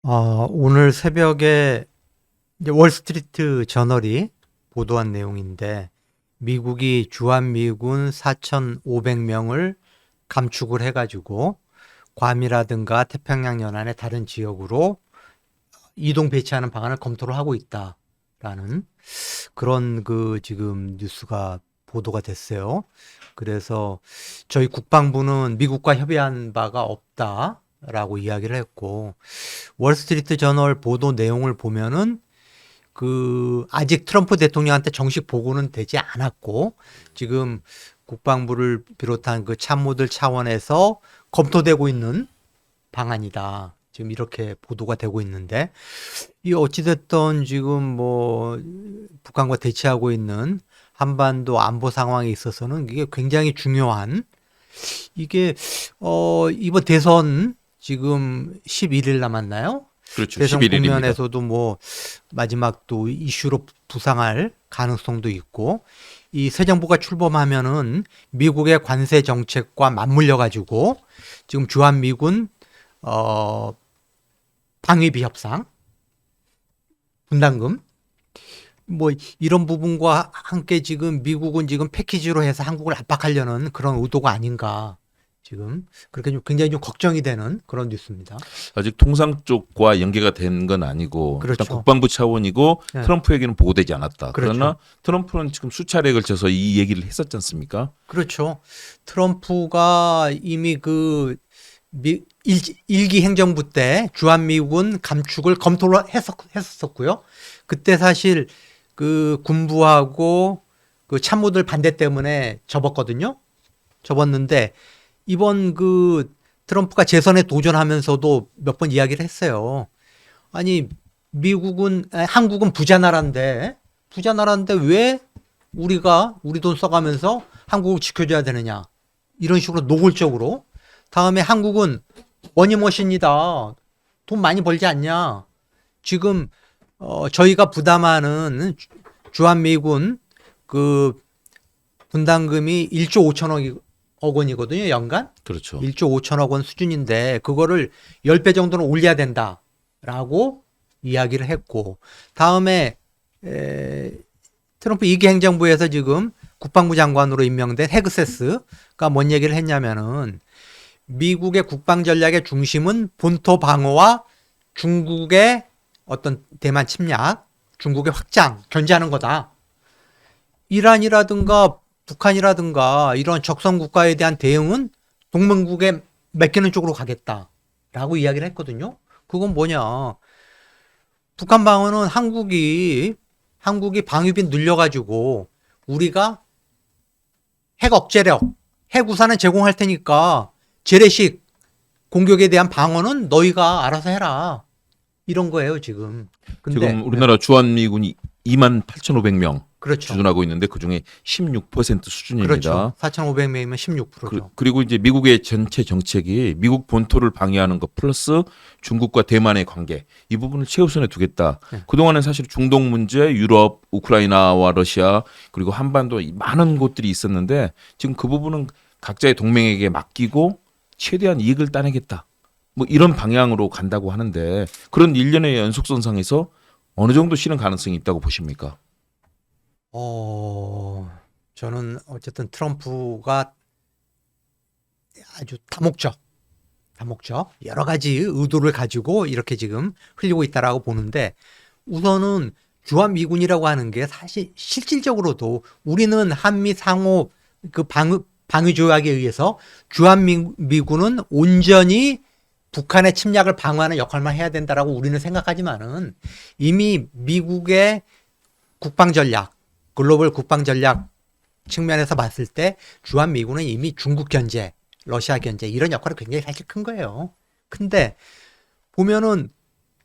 오늘 새벽에 이제 월스트리트 저널이 보도한 내용인데 미국이 주한미군 4,500명을 감축을 해가지고 괌이라든가 태평양 연안의 다른 지역으로 이동 배치하는 방안을 검토를 하고 있다라는 그런 지금 뉴스가 보도가 됐어요. 그래서 저희 국방부는 미국과 협의한 바가 없다라고 이야기를 했고 월스트리트 저널 보도 내용을 보면은 아직 트럼프 대통령한테 정식 보고는 되지 않았고 지금 국방부를 비롯한 그 참모들 차원에서 검토되고 있는 방안이다. 지금 이렇게 보도가 되고 있는데 이 어찌됐든 지금 뭐 북한과 대치하고 있는 한반도 안보 상황에 있어서는 이게 굉장히 중요한 이게 이번 대선 지금 11일 남았나요? 그렇죠. 대선 11일입니다. 국면에서도 뭐 마지막 또 이슈로 부상할 가능성도 있고 이 새 정부가 출범하면은 미국의 관세 정책과 맞물려 가지고 지금 주한미군 방위비 협상 분담금 뭐 이런 부분과 함께 지금 미국은 지금 패키지로 해서 한국을 압박하려는 그런 의도가 아닌가 지금 그렇게 좀 굉장히 좀 걱정이 되는 그런 뉴스입니다. 아직 통상 쪽과 연계가 된 건 아니고 일단 그렇죠. 국방부 차원이고 네. 트럼프에게는 보고되지 않았다. 그렇죠. 그러나 트럼프는 지금 수차례에 걸쳐서 이 얘기를 했었지 않습니까? 그렇죠. 트럼프가 이미 일기 행정부 때 주한미군 감축을 검토를 했었고요. 그때 사실 그 군부하고 그 참모들 반대 때문에 접었거든요. 접었는데 이번 트럼프가 재선에 도전하면서도 몇 번 이야기를 했어요. 아니 한국은 부자 나라인데 왜 우리 돈 써가면서 한국을 지켜줘야 되느냐 이런 식으로 노골적으로 다음에 한국은 머니머신이다 돈 많이 벌지 않냐 지금 저희가 부담하는 주한미군 그 분담금이 1조 5천억 원이거든요 연간 그렇죠. 1조 5천억 원 수준인데 그거를 10배 정도는 올려야 된다라고 이야기를 했고 다음에 트럼프 2기 행정부에서 지금 국방부 장관으로 임명된 헤그세스가 뭔 얘기를 했냐면은 미국의 국방 전략의 중심은 본토 방어와 중국의 어떤 대만 침략, 중국의 확장, 견제하는 거다. 이란이라든가 북한이라든가 이런 적성 국가에 대한 대응은 동맹국에 맡기는 쪽으로 가겠다라고 이야기를 했거든요. 그건 뭐냐? 북한 방어는 한국이 방위비 늘려가지고 우리가 핵 억제력, 핵 우산은 제공할 테니까 재래식 공격에 대한 방어는 너희가 알아서 해라. 이런 거예요, 지금. 근데 지금 우리나라 주한미군이 28,500명 그렇죠. 주둔하고 있는데 그중에 16% 수준입니다. 그렇죠. 4,500명이면 16%죠. 그리고 이제 미국의 전체 정책이 미국 본토를 방해하는 것 플러스 중국과 대만의 관계 이 부분을 최우선에 두겠다. 네. 그동안은 사실 중동 문제, 유럽, 우크라이나와 러시아 그리고 한반도 많은 곳들이 있었는데 지금 그 부분은 각자의 동맹에게 맡기고 최대한 이익을 따내겠다. 뭐 이런 방향으로 간다고 하는데 그런 일련의 연속선상에서 어느 정도 실현 가능성이 있다고 보십니까? 저는 어쨌든 트럼프가 아주 다목적 여러 가지 의도를 가지고 이렇게 지금 흘리고 있다라고 보는데 우선은 주한미군이라고 하는 게 사실 실질적으로도 우리는 한미 상호 방위 조약에 의해서 주한미군은 온전히 북한의 침략을 방어하는 역할만 해야 된다라고 우리는 생각하지만은 이미 미국의 국방 전략, 글로벌 국방 전략 측면에서 봤을 때 주한미군은 이미 중국 견제, 러시아 견제 이런 역할이 굉장히 사실 큰 거예요. 근데 보면은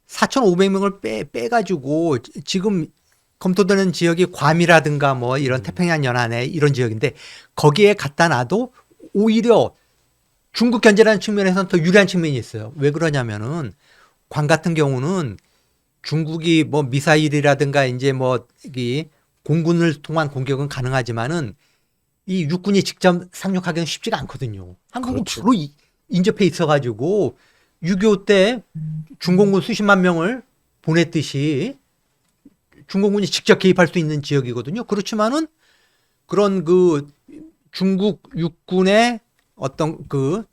4,500명을 빼가지고 지금 검토되는 지역이 괌이라든가 뭐 이런 태평양 연안에 이런 지역인데 거기에 갖다 놔도 오히려 중국 견제라는 측면에서는 더 유리한 측면이 있어요. 왜 그러냐면은 괌 같은 경우는 중국이 뭐 미사일이라든가 이제 뭐 이 공군을 통한 공격은 가능하지만은 이 육군이 직접 상륙하기는 쉽지가 않거든요. 한국은 그렇죠. 바로 인접해 있어가지고 6.25 때 중공군 수십만 명을 보냈듯이 중공군이 직접 개입할 수 있는 지역이거든요. 그렇지만은 그런 그 중국 육군의 어떤 그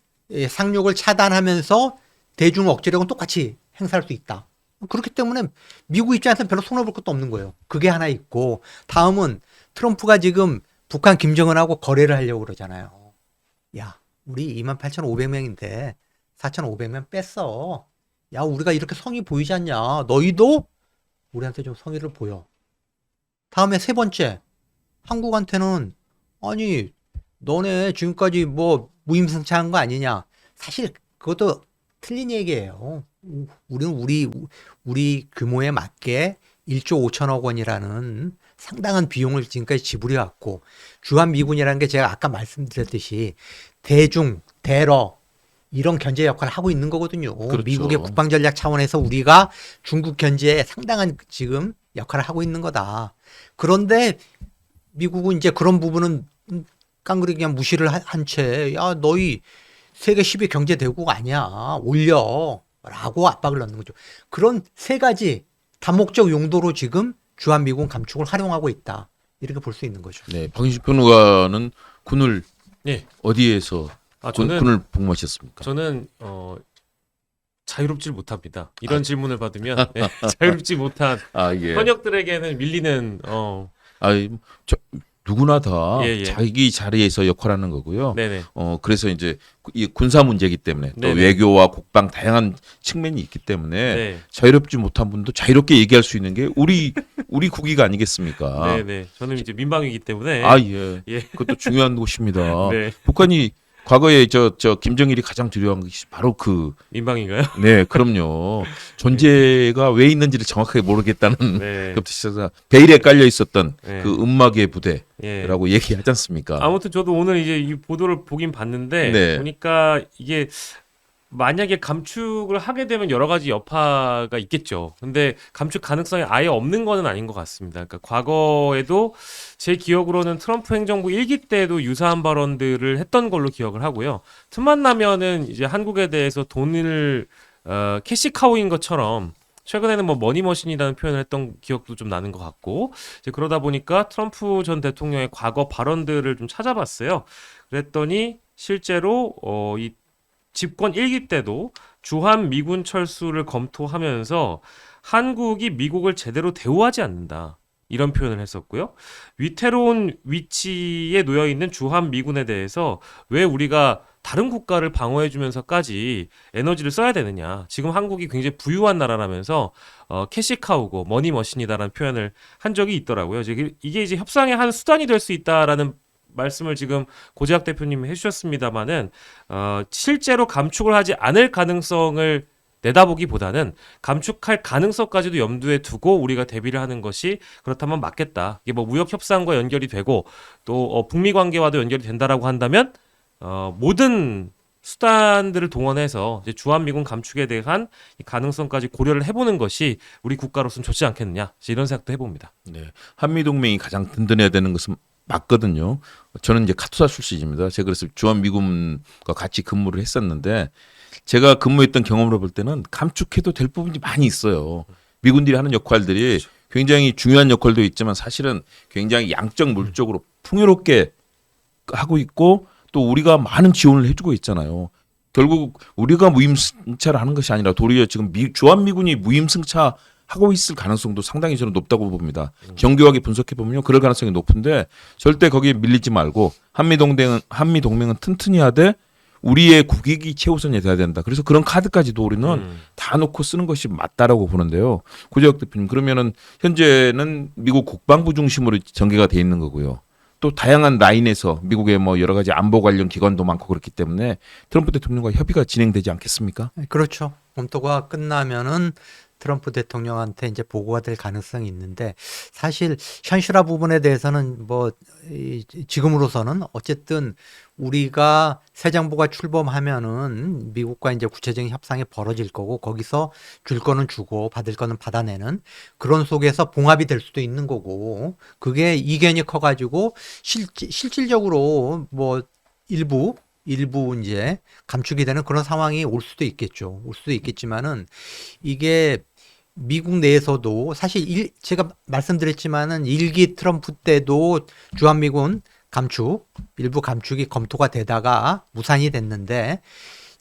상륙을 차단하면서 대중 억제력은 똑같이 행사할 수 있다. 그렇기 때문에 미국 입장에서는 별로 손해볼 것도 없는 거예요. 그게 하나 있고, 다음은 트럼프가 지금 북한 김정은하고 거래를 하려고 그러잖아요. 야, 우리 28,500명인데 4,500명 뺐어. 야, 우리가 이렇게 성의 보이지 않냐. 너희도 우리한테 좀 성의를 보여. 다음에 세 번째, 한국한테는 아니 너네 지금까지 뭐 무임승차한 거 아니냐. 사실 그것도 틀린 얘기예요. 우리는 우리 규모에 맞게 1조 5천억 원이라는 상당한 비용을 지금까지 지불해 왔고, 주한미군이라는 게 제가 아까 말씀드렸듯이 대중, 대러 이런 견제 역할을 하고 있는 거거든요. 그렇죠. 미국의 국방전략 차원에서 우리가 중국 견제에 상당한 지금 역할을 하고 있는 거다. 그런데 미국은 이제 그런 부분은 깡그리 그냥 무시를 한 채, 야, 너희 세계 10위 경제 대국 아니야. 올려. 라고 압박을 넣는 거죠. 그런 세 가지 다목적 용도로 지금 주한미군 감축을 활용하고 있다. 이렇게 볼 수 있는 거죠. 네, 박인식 평론가는 군을 예. 어디에서 저는 군을 복무하셨습니까? 저는 자유롭질 못합니다. 이런 질문을 받으면 자유롭지 못한 아, 예. 현역들에게는 밀리는 누구나 다 예, 예. 자기 자리에서 역할하는 거고요. 네네. 그래서 이제 이 군사 문제이기 때문에 또 네네. 외교와 국방 다양한 측면이 있기 때문에 네. 자유롭지 못한 분도 자유롭게 얘기할 수 있는 게 우리 국위가 아니겠습니까? 네네. 저는 이제 민방위이기 때문에 아, 예. 예. 그것도 중요한 곳입니다. 네. 북한이 과거에 저 김정일이 가장 두려워한 것이 바로 민방위인가요? 네, 그럼요. 존재가 왜 있는지를 정확하게 모르겠다는 네. 그것부터 시작해서 베일에 깔려 있었던 네. 그 음막의 부대라고 예. 얘기하지 않습니까? 아무튼 저도 오늘 이제 이 보도를 보긴 봤는데 네. 보니까 이게 만약에 감축을 하게 되면 여러 가지 여파가 있겠죠. 근데 감축 가능성이 아예 없는 거는 아닌 것 같습니다. 그러니까 과거에도 제 기억으로는 트럼프 행정부 1기 때도 유사한 발언들을 했던 걸로 기억을 하고요. 틈만 나면은 이제 한국에 대해서 돈을 캐시카우인 것처럼 최근에는 뭐 머니머신이라는 표현을 했던 기억도 좀 나는 것 같고, 이제 그러다 보니까 트럼프 전 대통령의 과거 발언들을 좀 찾아봤어요. 그랬더니 실제로 이 집권 1기 때도 주한 미군 철수를 검토하면서 한국이 미국을 제대로 대우하지 않는다. 이런 표현을 했었고요. 위태로운 위치에 놓여 있는 주한 미군에 대해서 왜 우리가 다른 국가를 방어해 주면서까지 에너지를 써야 되느냐. 지금 한국이 굉장히 부유한 나라라면서 캐시카우고 머니머신이다라는 표현을 한 적이 있더라고요. 이게 이제 협상의 한 수단이 될 수 있다라는 말씀을 지금 고재학 대표님이 해주셨습니다마는 실제로 감축을 하지 않을 가능성을 내다보기보다는 감축할 가능성까지도 염두에 두고 우리가 대비를 하는 것이 그렇다면 맞겠다. 이게 뭐 무역 협상과 연결이 되고 또 북미 관계와도 연결이 된다라고 한다면 모든 수단들을 동원해서 이제 주한미군 감축에 대한 이 가능성까지 고려를 해보는 것이 우리 국가로서는 좋지 않겠느냐, 이런 생각도 해봅니다. 네, 한미 동맹이 가장 든든해야 되는 것은 맞거든요. 저는 이제 카투사 출신입니다. 제가 그래서 주한미군과 같이 근무를 했었는데 제가 근무했던 경험으로 볼 때는 감축해도 될 부분이 많이 있어요. 미군들이 하는 역할들이 굉장히 중요한 역할도 있지만 사실은 굉장히 양적 물적으로 풍요롭게 하고 있고 또 우리가 많은 지원을 해주고 있잖아요. 결국 우리가 무임승차를 하는 것이 아니라 도리어 지금 주한미군이 무임승차 하고 있을 가능성도 상당히 저는 높다고 봅니다. 정교하게 분석해 보면요, 그럴 가능성이 높은데 절대 거기에 밀리지 말고 한미 동맹은 튼튼히 하되 우리의 국익이 최우선이 돼야 된다. 그래서 그런 카드까지도 우리는 다 놓고 쓰는 것이 맞다라고 보는데요. 고재혁 대표님, 그러면은 현재는 미국 국방부 중심으로 전개가 돼 있는 거고요. 또 다양한 라인에서 미국의 뭐 여러 가지 안보 관련 기관도 많고 그렇기 때문에 트럼프 대통령과 협의가 진행되지 않겠습니까? 그렇죠. 검토가 끝나면은 트럼프 대통령한테 이제 보고가 될 가능성이 있는데, 사실 현실화 부분에 대해서는 뭐 지금으로서는 어쨌든 우리가 새 정부가 출범하면은 미국과 이제 구체적인 협상이 벌어질 거고, 거기서 줄 거는 주고 받을 거는 받아내는 그런 속에서 봉합이 될 수도 있는 거고, 그게 이견이 커가지고 실질적으로 뭐 일부 일부 이제 감축이 되는 그런 상황이 올 수도 있겠죠. 올 수도 있겠지만은 이게 미국 내에서도 사실 제가 말씀드렸지만은 1기 트럼프 때도 주한미군 감축, 일부 감축이 검토가 되다가 무산이 됐는데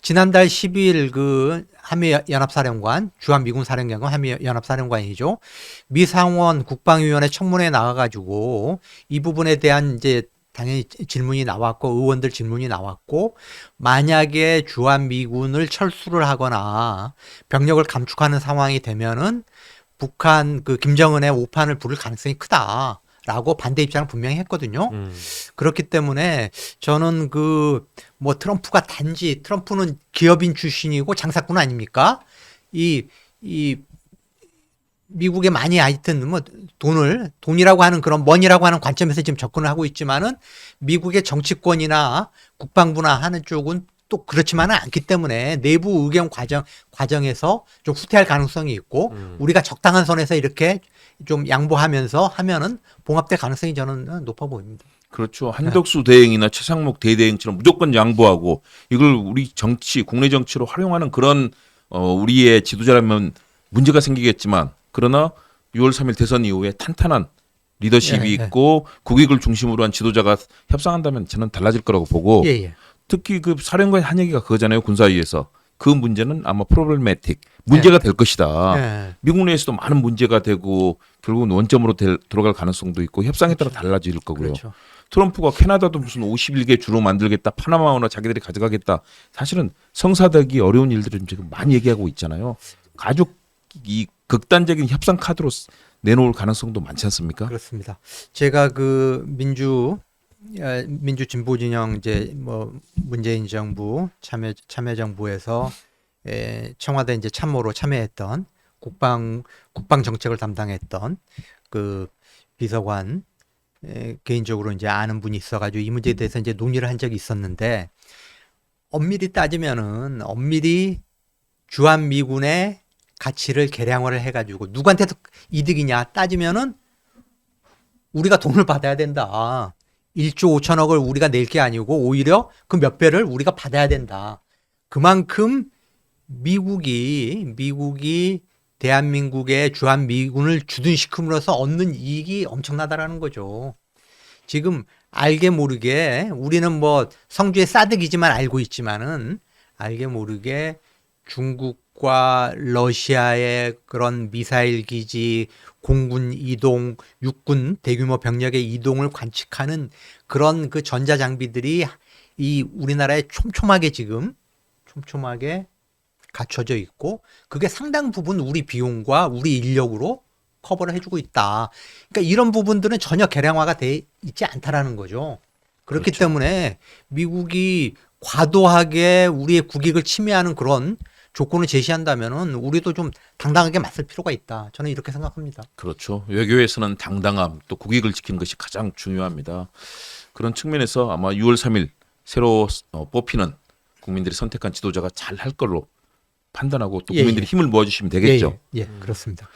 지난달 10일 그 한미연합사령관, 주한미군 사령관과 한미연합사령관이죠. 미상원 국방위원회 청문회에 나와가지고 이 부분에 대한 이제 당연히 질문이 나왔고 의원들 질문이 나왔고 만약에 주한미군을 철수를 하거나 병력을 감축하는 상황이 되면은 북한 그 김정은의 오판을 부를 가능성이 크다라고 반대 입장을 분명히 했거든요. 그렇기 때문에 저는 그 뭐 트럼프가 단지 트럼프는 기업인 출신이고 장사꾼 아닙니까? 이 미국에 많이 하여튼 뭐 돈이라고 하는 그런 머니라고 하는 관점에서 지금 접근을 하고 있지만은 미국의 정치권이나 국방부나 하는 쪽은 또 그렇지만은 않기 때문에 내부 의견 과정에서 좀 후퇴할 가능성이 있고 우리가 적당한 선에서 이렇게 좀 양보하면서 하면은 봉합될 가능성이 저는 높아 보입니다. 그렇죠. 한덕수 대행이나 최상목 대대행처럼 무조건 양보하고 이걸 우리 정치, 국내 정치로 활용하는 그런 우리의 지도자라면 문제가 생기겠지만 그러나 6월 3일 대선 이후에 탄탄한 리더십이 예, 예. 있고 국익을 중심으로 한 지도자가 협상한다면 저는 달라질 거라고 보고 예. 특히 그 사령관의 한 얘기가 그거잖아요. 군사위에서. 그 문제는 아마 프로블매틱 문제가 될 것이다. 예. 미국 내에서도 많은 문제가 되고 결국은 원점으로 들어갈 가능성도 있고 협상에 따라 달라질 거고요. 그렇죠. 트럼프가 캐나다도 무슨 51개 주로 만들겠다. 파나마 언어 자기들이 가져가겠다. 사실은 성사되기 어려운 일들을 지금 많이 얘기하고 있잖아요. 아주 이 극단적인 협상 카드로 내놓을 가능성도 많지 않습니까? 그렇습니다. 제가 그 민주 진보 진영 이제 뭐 문재인 정부 참여 정부에서 청와대 이제 참모로 참여했던 국방 정책을 담당했던 그 비서관 개인적으로 이제 아는 분이 있어가지고 이 문제에 대해서 이제 논의를 한 적이 있었는데 엄밀히 따지면은 주한미군의 가치를 계량화를 해가지고 누구한테 더 이득이냐 따지면은 우리가 돈을 받아야 된다. 1조 5천억을 우리가 낼 게 아니고 오히려 그 몇 배를 우리가 받아야 된다. 그만큼 미국이 대한민국의 주한미군을 주둔시킴으로써 얻는 이익이 엄청나다라는 거죠. 지금 알게 모르게 우리는 뭐 성주의 싸득이지만 알고 있지만은 알게 모르게 중국과 러시아의 그런 미사일 기지, 공군 이동, 육군 대규모 병력의 이동을 관측하는 그런 그 전자 장비들이 이 우리나라에 촘촘하게 갖춰져 있고 그게 상당 부분 우리 비용과 우리 인력으로 커버를 해주고 있다. 그러니까 이런 부분들은 전혀 계량화가 돼 있지 않다라는 거죠. 그렇기 그렇죠. 때문에 미국이 과도하게 우리의 국익을 침해하는 그런 조건을 제시한다면은 우리도 좀 당당하게 맞설 필요가 있다. 저는 이렇게 생각합니다. 그렇죠. 외교에서는 당당함 또 국익을 지키는 것이 가장 중요합니다. 그런 측면에서 아마 6월 3일 새로 뽑히는 국민들이 선택한 지도자가 잘 할 걸로 판단하고 또 예, 국민들이 예. 힘을 모아주시면 되겠죠. 예, 그렇습니다.